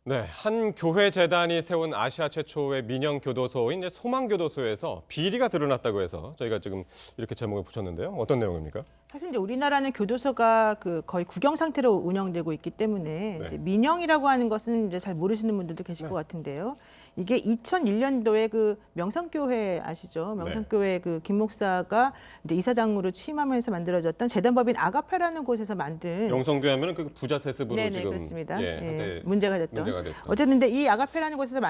네, 한 교회 재단이 세운 아시아 최초의 민영 교도소인 이제 소망교도소에서 비리가 드러났다고 해서 저희가 지금 이렇게 제목을 붙였는데요. 어떤 내용입니까? 사실 이제 우리나라는 교도소가 거의 국영 상태로 운영되고 있기 때문에 네. 이제 민영이라고 하는 것은 이제 잘 모르시는 분들도 계실 것 같은데요. 이게 2001년도에 그 명성교회 아시죠? 명성교회 김 목사가 이제 이사장으로 취임하면서 만들어졌던 재단법인 아가페라는 곳에서 만든 영성교회하면 그 부자 세습으로 네네, 지금 그렇습니다. 한때 문제가 됐던. 어쨌든 근데 이 아가페라는 곳에서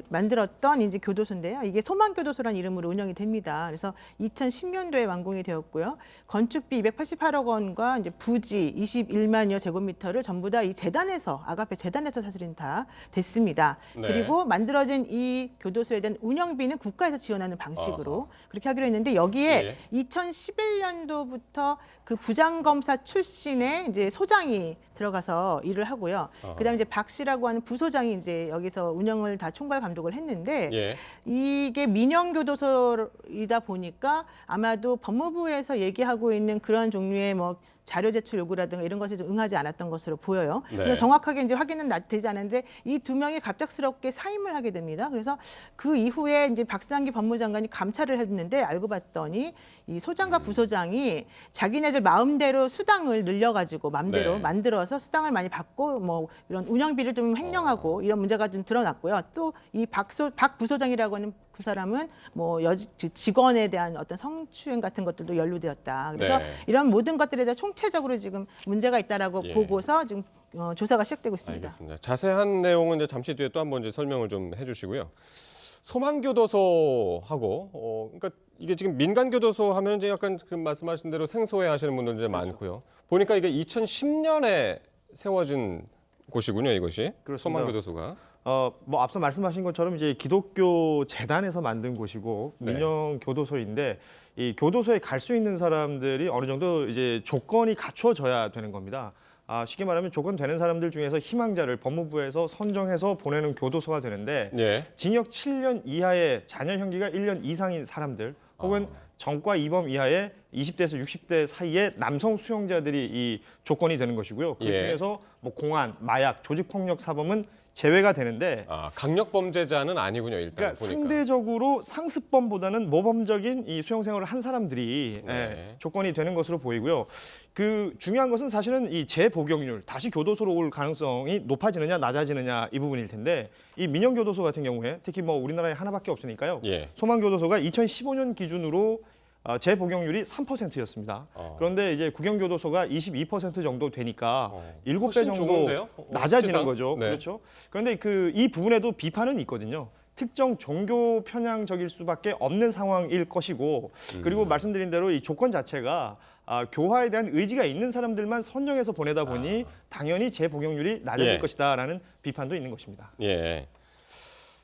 만들었던 이제 교도소인데요. 이게 소망교도소라는 이름으로 운영이 됩니다. 그래서 2010년도에 완공이 되었고요. 건축비 288억 원과 이제 부지 21만여 제곱미터를 전부 다 이 재단에서 아가페 재단에서 사실은 다 됐습니다. 네. 그리고 만들어진 이 교도소에 대한 운영비는 국가에서 지원하는 방식으로 그렇게 하기로 했는데 여기에 2011년도부터 그 부장검사 출신의 이제 소장이 들어가서 일을 하고요. 그다음에 이제 박 씨라고 하는 부소장이 이제 여기서 운영을 다 총괄 감독을 했는데 이게 민영교도소이다 보니까 아마도 법무부에서 얘기하고 있는 그런 종류의 뭐 자료 제출 요구라든가 이런 것에 좀 응하지 않았던 것으로 보여요. 그래서 정확하게 이제 확인은 되지 않았는데 이 두 명이 갑작스럽게 사임을 하게 됩니다. 그래서 그 이후에 이제 박상기 법무장관이 감찰을 했는데 알고 봤더니 이 소장과 부소장이 자기네들 마음대로 수당을 늘려가지고 마음대로 만들어서 수당을 많이 받고 뭐 이런 운영비를 좀 횡령하고 이런 문제가 좀 드러났고요. 또 이 박 부소장이라고 하는 그 사람은 뭐 직원에 대한 어떤 성추행 같은 것들도 연루되었다. 그래서 이런 모든 것들에 대해 총체적으로 지금 문제가 있다라고 보고서 지금 조사가 시작되고 있습니다. 알겠습니다. 자세한 내용은 이제 잠시 뒤에 또 한번 이제 설명을 좀 해주시고요. 소망교도소하고 그러니까 이게 지금 민간교도소 하면 이제 약간 그 말씀하신 대로 생소해하시는 분들 이제 많고요. 보니까 이게 2010년에 세워진 곳이군요, 이것이. 그렇습니다. 소망교도소가. 뭐 앞서 말씀하신 것처럼 이제 기독교 재단에서 만든 곳이고 네. 민영 교도소인데 이 교도소에 갈 수 있는 사람들이 어느 정도 이제 조건이 갖춰져야 되는 겁니다. 쉽게 말하면 조건 되는 사람들 중에서 희망자를 법무부에서 선정해서 보내는 교도소가 되는데 징역 7년 이하의 자녀 형기가 1년 이상인 사람들 혹은 정과 이범 이하의 20대에서 60대 사이의 남성 수용자들이 이 조건이 되는 것이고요. 그 중에서 뭐 공안, 마약, 조직폭력 사범은 제외가 되는데 강력 범죄자는 아니군요, 일단 그러니까 보니까. 상대적으로 상습범보다는 모범적인 이 수용 생활을 한 사람들이 조건이 되는 것으로 보이고요. 그 중요한 것은 사실은 이 재복용률, 다시 교도소로 올 가능성이 높아지느냐 낮아지느냐 이 부분일 텐데 이 민영교도소 같은 경우에 특히 뭐 우리나라에 하나밖에 없으니까요. 소망교도소가 2015년 기준으로 재복용률이 3%였습니다. 그런데 이제 국영교도소가 22% 정도 되니까 7배 정도 좋은데요? 낮아지는 시상? 거죠. 그렇죠. 그런데 이 부분에도 비판은 있거든요. 특정 종교 편향적일 수밖에 없는 상황일 것이고 그리고 말씀드린 대로 이 조건 자체가 교화에 대한 의지가 있는 사람들만 선정해서 보내다 보니 당연히 재복용률이 낮아질 것이다라는 비판도 있는 것입니다.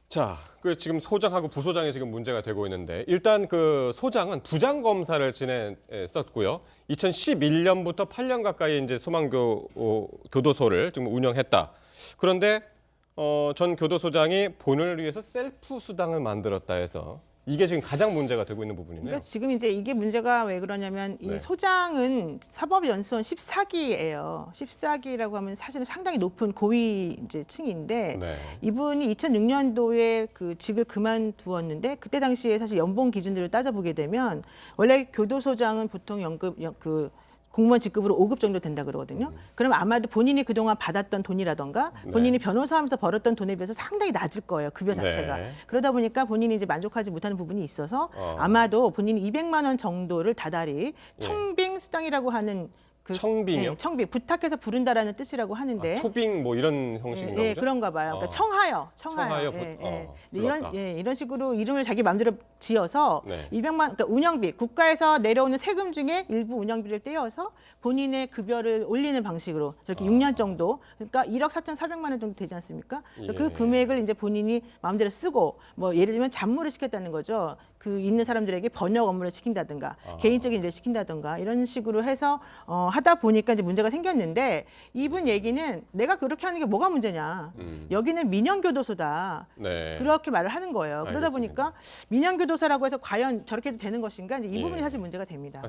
자, 그 지금 소장하고 부소장이 지금 문제가 되고 있는데 일단 그 소장은 부장 검사를 지냈었고요. 2011년부터 8년 가까이 이제 교도소를 지금 운영했다. 그런데 전 교도소장이 본인을 위해서 셀프 수당을 만들었다 해서 이게 지금 가장 문제가 되고 있는 부분이네요. 그러니까 지금 이제 이게 문제가 왜 그러냐면 이 소장은 사법연수원 14기예요. 14기라고 하면 사실은 상당히 높은 고위 이제 층인데 이분이 2006년도에 그 직을 그만두었는데 그때 당시에 사실 연봉 기준들을 따져보게 되면 원래 교도소장은 보통 공무원 직급으로 5급 정도 된다 그러거든요. 그러면 아마도 본인이 그동안 받았던 돈이라던가 본인이 변호사하면서 벌었던 돈에 비해서 상당히 낮을 거예요. 급여 자체가. 그러다 보니까 본인이 이제 만족하지 못하는 부분이 있어서 아마도 본인이 200만 원 정도를 다달이 청빙 수당이라고 하는 청빙이요? 청빙 부탁해서 부른다라는 뜻이라고 하는데 초빙 뭐 이런 형식인가 보죠? 그런가 봐요. 그러니까 청하여. 이런 식으로 이름을 자기 마음대로 지어서 200만 그러니까 운영비 국가에서 내려오는 세금 중에 일부 운영비를 떼어서 본인의 급여를 올리는 방식으로 저렇게 6년 정도 그러니까 1억 4,400만 원 정도 되지 않습니까? 그래서 그 금액을 이제 본인이 마음대로 쓰고 뭐 예를 들면 잡무를 시켰다는 거죠. 그 있는 사람들에게 번역 업무를 시킨다든가 개인적인 일을 시킨다든가 이런 식으로 해서 하다 보니까 이제 문제가 생겼는데 이분 얘기는 내가 그렇게 하는 게 뭐가 문제냐. 여기는 민영교도소다. 그렇게 말을 하는 거예요. 그러다 보니까 민영교도소라고 해서 과연 저렇게 해도 되는 것인가 이제 이 부분이 사실 문제가 됩니다.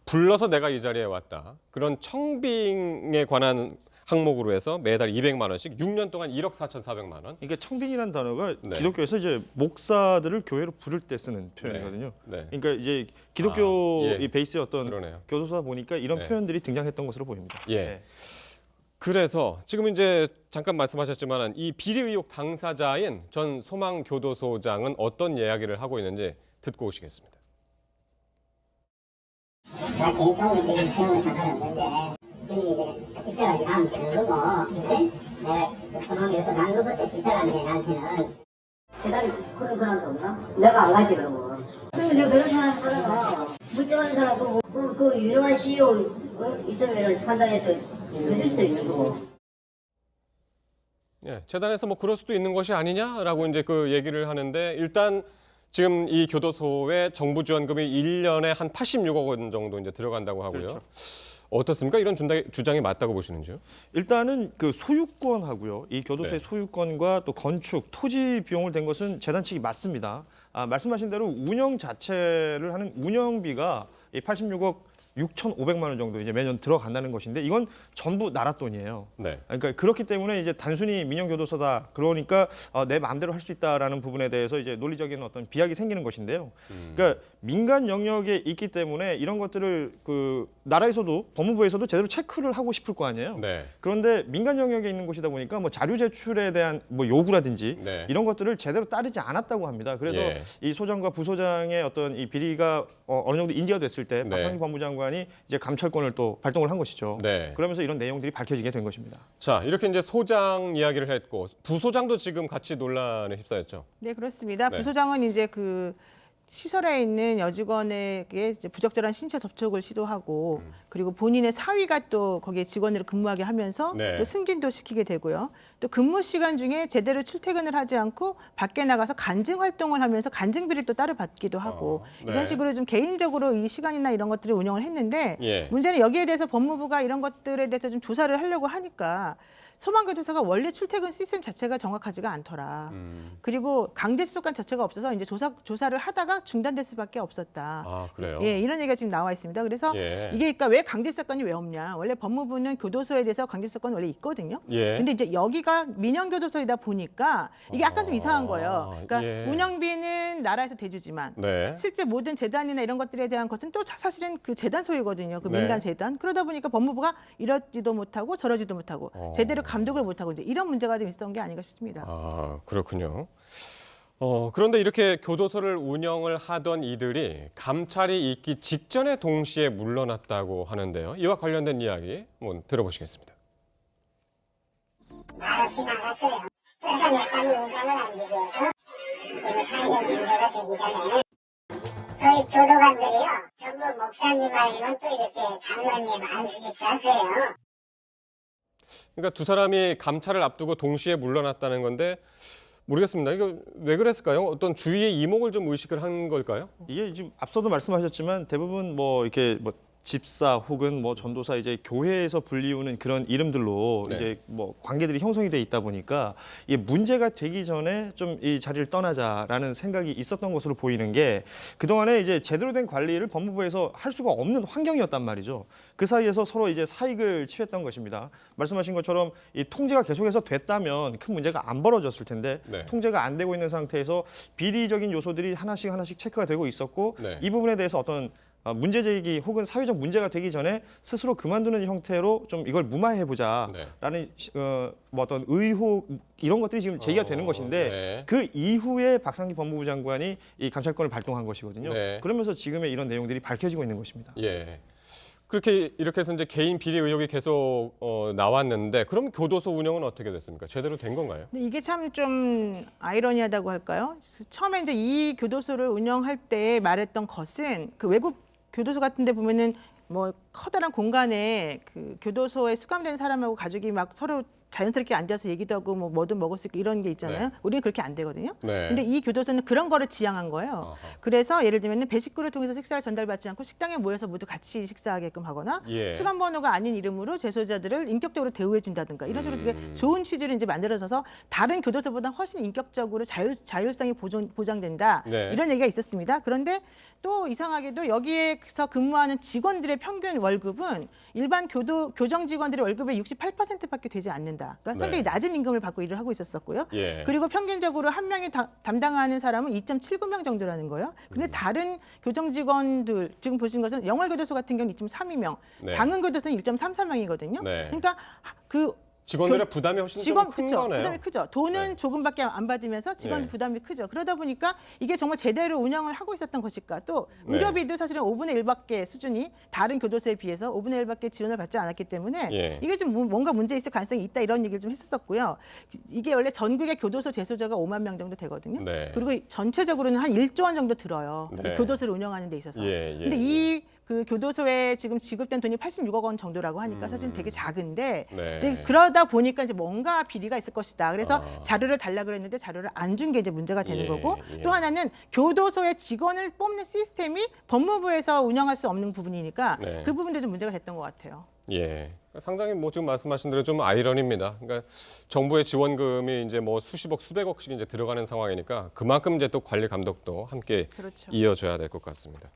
불러서 내가 이 자리에 왔다. 그런 청빙에 관한 항목으로 해서 매달 200만 원씩 6년 동안 1억 4,400만 원. 그러니까 청빈이라는 단어가 네. 기독교에서 이제 목사들을 교회로 부를 때 쓰는 표현이거든요. 네. 그러니까 이제 기독교 예. 이 베이스의 어떤 그러네요. 교도소다 보니까 이런 네. 표현들이 등장했던 것으로 보입니다. 예. 네. 그래서 지금 이제 잠깐 말씀하셨지만 이 비리 의혹 당사자인 전 소망교도소장은 어떤 이야기를 하고 있는지 듣고 오시겠습니다. 제가 개인적으로 지금 지원을 상관없는데 이게 집회가 나한테 모르고 내가 소망교도소 남부부터 집회가 이제 나한테는 대단히 그런 사람도 없나? 내가 안 가지 그러면. 그리고 내가 그런 사람 하다가 물정하는 사람 그 유명한 CEO 있으면 판단해서 해줄 수도 있는 거고. 예, 재단에서 뭐 그럴 수도 있는 것이 아니냐라고 이제 그 얘기를 하는데 일단 지금 이 교도소에 정부 지원금이 1년에 한 86억 원 정도 이제 들어간다고 하고요. 그렇죠. 어떻습니까? 이런 주장이 맞다고 보시는지요? 일단은 그 소유권하고요. 이 교도소의 네. 소유권과 또 건축, 토지 비용을 댄 것은 재단 측이 맞습니다. 말씀하신 대로 운영 자체를 하는 운영비가 이 86억 6,500만 원 정도 이제 매년 들어간다는 것인데 이건 전부 나라 돈이에요. 네. 그러니까 그렇기 때문에 이제 단순히 민영교도소다 그러니까 내 마음대로 할 수 있다라는 부분에 대해서 이제 논리적인 어떤 비약이 생기는 것인데요. 그러니까 민간 영역에 있기 때문에 이런 것들을 그 나라에서도 법무부에서도 제대로 체크를 하고 싶을 거 아니에요. 네. 그런데 민간 영역에 있는 곳이다 보니까 뭐 자료 제출에 대한 뭐 요구라든지 네. 이런 것들을 제대로 따르지 않았다고 합니다. 그래서 예. 이 소장과 부소장의 어떤 이 비리가 어느 정도 인지가 됐을 때 네. 박상기 법무장관이 이제 감찰권을 또 발동을 한 것이죠. 네. 그러면서 이런 내용들이 밝혀지게 된 것입니다. 자, 이렇게 이제 소장 이야기를 했고 부소장도 지금 같이 논란에 휩싸였죠. 네, 그렇습니다. 네. 부소장은 이제 그 시설에 있는 여직원에게 이제 부적절한 신체 접촉을 시도하고 그리고 본인의 사위가 또 거기에 직원으로 근무하게 하면서 네. 또 승진도 시키게 되고요. 또 근무 시간 중에 제대로 출퇴근을 하지 않고 밖에 나가서 간증 활동을 하면서 간증비를 또 따로 받기도 하고 네. 이런 식으로 좀 개인적으로 이 시간이나 이런 것들을 운영을 했는데 예. 문제는 여기에 대해서 법무부가 이런 것들에 대해서 좀 조사를 하려고 하니까 소망교도소가 원래 출퇴근 시스템 자체가 정확하지가 않더라. 그리고 강제 수속관 자체가 없어서 이제 조사를 하다가 중단될 수밖에 없었다. 아, 그래요? 예, 이런 얘기가 지금 나와 있습니다. 그래서 예. 이게 그러니까 왜 강제 수사권이 왜 없냐? 원래 법무부는 교도소에 대해서 강제 수사권이 원래 있거든요. 예. 근데 이제 여기가 민영교도소이다 보니까 이게 약간 좀 이상한 거예요. 그러니까 예. 운영비는 나라에서 대주지만 네. 실제 모든 재단이나 이런 것들에 대한 것은 또 사실은 그 재단 소유거든요. 그 네. 민간 재단. 그러다 보니까 법무부가 이러지도 못하고 저러지도 못하고 제대로 감독을 못하고 이제 이런 문제가 좀 있었던 게 아닌가 싶습니다. 아, 그렇군요. 그런데 이렇게 교도소를 운영을 하던 이들이 감찰이 있기 직전에 동시에 물러났다고 하는데요. 이와 관련된 이야기 한번 들어보시겠습니다. 말없이 나갔어요. 쫓아냈다는 우산을 안 지고서 지금 사회적 문제가 되기 전에는 저희 교도관들이요 전부 목사님 아니면 또 이렇게 장로님 안수집사 그래요. 그러니까 두 사람이 감찰을 앞두고 동시에 물러났다는 건데 모르겠습니다. 이거 왜 그랬을까요? 어떤 주위의 이목을 좀 의식을 한 걸까요? 이게 지금 앞서도 말씀하셨지만 대부분 뭐 이렇게 뭐 집사 혹은 뭐 전도사 이제 교회에서 불리우는 그런 이름들로 네. 이제 뭐 관계들이 형성이 돼 있다 보니까 이게 문제가 되기 전에 좀 이 자리를 떠나자라는 생각이 있었던 것으로 보이는 게 그동안에 이제 제대로 된 관리를 법무부에서 할 수가 없는 환경이었단 말이죠. 그 사이에서 서로 이제 사익을 취했던 것입니다. 말씀하신 것처럼 이 통제가 계속해서 됐다면 큰 문제가 안 벌어졌을 텐데 네. 통제가 안 되고 있는 상태에서 비리적인 요소들이 하나씩 체크가 되고 있었고 네. 이 부분에 대해서 어떤 문제 제기 혹은 사회적 문제가 되기 전에 스스로 그만두는 형태로 좀 이걸 무마해보자라는 뭐 어떤 의혹 이런 것들이 지금 제기가 되는 것인데 네. 그 이후에 박상기 법무부 장관이 이 감찰권을 발동한 것이거든요. 네. 그러면서 지금의 이런 내용들이 밝혀지고 있는 것입니다. 예. 그렇게 이렇게 해서 이제 개인 비리 의혹이 계속 나왔는데 그럼 교도소 운영은 어떻게 됐습니까? 제대로 된 건가요? 근데 이게 참 좀 아이러니하다고 할까요? 처음에 이제 이 교도소를 운영할 때 말했던 것은 그 외국 교도소 같은 데 보면은 뭐 커다란 공간에 그 교도소에 수감된 사람하고 가족이 막 서로 자연스럽게 앉아서 얘기도 하고 뭐 뭐든 먹을 수 있고 이런 게 있잖아요. 네. 우리는 그렇게 안 되거든요. 네. 근데 이 교도소는 그런 거를 지향한 거예요. 어허. 그래서 예를 들면 배식구를 통해서 식사를 전달받지 않고 식당에 모여서 모두 같이 식사하게끔 하거나 예. 수감 번호가 아닌 이름으로 재소자들을 인격적으로 대우해 준다든가 이런 식으로 되게 좋은 취지를 이제 만들어져서 다른 교도소보다 훨씬 인격적으로 자율성이 보장된다. 네. 이런 얘기가 있었습니다. 그런데 또 이상하게도 여기에서 근무하는 직원들의 평균 월급은 일반 교정 직원들의 월급의 68%밖에 되지 않는다. 그러니까 상당히 네. 낮은 임금을 받고 일을 하고 있었었고요. 예. 그리고 평균적으로 한 명이 담당하는 사람은 2.79명 정도라는 거예요. 근데 다른 교정 직원들 지금 보신 것은 영월교도소 같은 경우는 2.32명, 네. 장흥교도소는 1.34명이거든요. 네. 그러니까 그 직원들의 부담이 훨씬 직원 큰 그쵸 거네요. 부담이 크죠. 돈은 네. 조금밖에 안 받으면서 직원 네. 부담이 크죠. 그러다 보니까 이게 정말 제대로 운영을 하고 있었던 것일까? 또 네. 의료비도 사실은 5분의 1밖에 수준이 다른 교도소에 비해서 5분의 1밖에 지원을 받지 않았기 때문에 예. 이게 좀 뭔가 문제 있을 가능성이 있다 이런 얘기를 좀 했었고요. 이게 원래 전국의 교도소 재소자가 5만 명 정도 되거든요. 네. 그리고 전체적으로는 한 1조 원 정도 들어요. 네. 이 교도소를 운영하는 데 있어서. 예, 예, 근데 이 그 교도소에 지금 지급된 돈이 86억 원 정도라고 하니까 사실 되게 작은데 네. 이제 그러다 보니까 이제 뭔가 비리가 있을 것이다. 그래서 아. 자료를 달라 그랬는데 자료를 안 준 게 이제 문제가 되는 예, 거고 예. 또 하나는 교도소의 직원을 뽑는 시스템이 법무부에서 운영할 수 없는 부분이니까 네. 그 부분도 좀 문제가 됐던 것 같아요. 예. 상당히 뭐 지금 말씀하신 대로 좀 아이러니입니다. 그러니까 정부의 지원금이 이제 뭐 수십억, 수백억씩 이제 들어가는 상황이니까 그만큼 이제 또 관리 감독도 함께 그렇죠. 이어져야 될 것 같습니다.